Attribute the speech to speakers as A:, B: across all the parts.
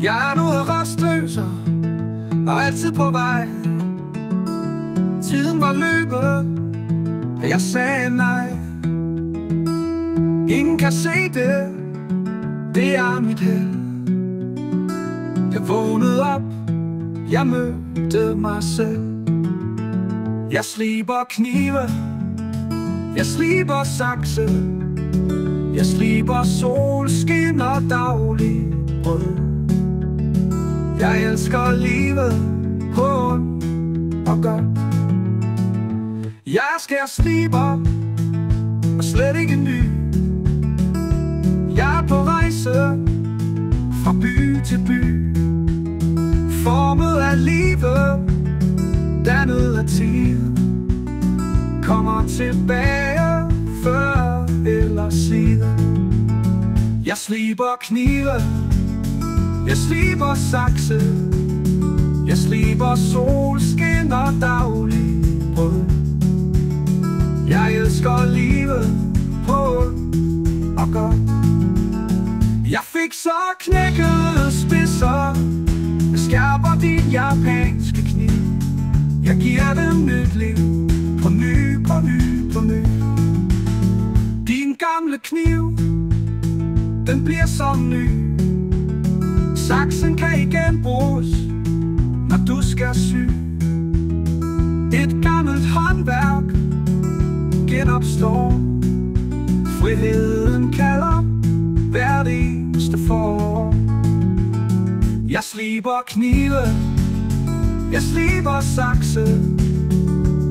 A: Jeg er nu rastløs og altid på vej. Tiden var løbet, og jeg sagde nej. Ingen kan se det, det er mit held. Jeg vågnede op, jeg mødte mig selv. Jeg sliber knive, jeg sliber sakse, jeg sliber solskin og daglig brød. Jeg elsker livet på ondt og godt. Jeg skærer sliber og slet ikke ny. Jeg er på rejse fra by til by, formet af livet, dannet af tid. Kommer tilbage før eller siden. Jeg sliber knive, jeg sliber sakse, jeg sliber solskin og daglig brød. Jeg elsker livet på ondt og godt. Jeg fik så knækkede spidser, jeg skærper din japanske kniv. Jeg giver dem nyt liv, på ny, på ny, på ny. Din gamle kniv, den bliver som ny. Saksen kan igen bruges, når du skal sy. Et gammelt håndværk genopstår. Friheden kalder hvert eneste forår. Jeg sliber knive, jeg sliber sakse,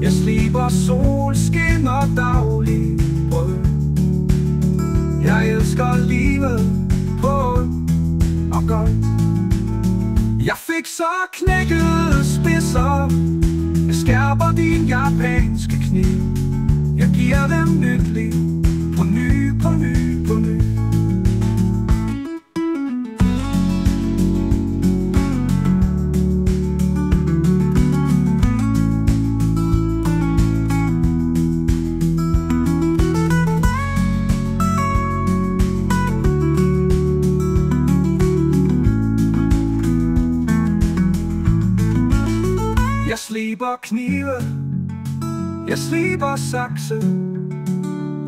A: jeg sliber solskin og daglig brød. Jeg elsker livet på ondt og godt. Jeg fik så knækkede spidser, jeg skærper din japanske kniv. Jeg giver dem nyt liv, på ny, på ny, på ny. Jeg sliber knive, jeg sliber sakse,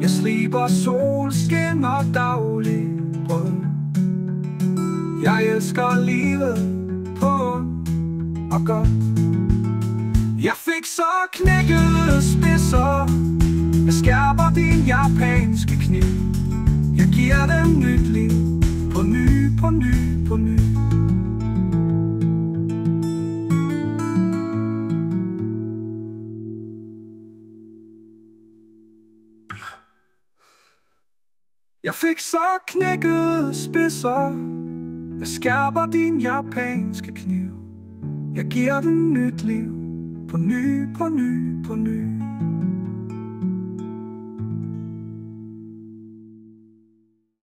A: jeg sliber solskin og daglig brød. Jeg elsker livet på ondt og godt. Jeg fik så knækkede spidser, jeg skærper din japanske kniv. Jeg giver dem nyt liv, på ny, på ny, på ny. Jeg fik så knækkede spidser, jeg skærper din japanske kniv. Jeg giver den nyt liv, på ny, på ny, på ny.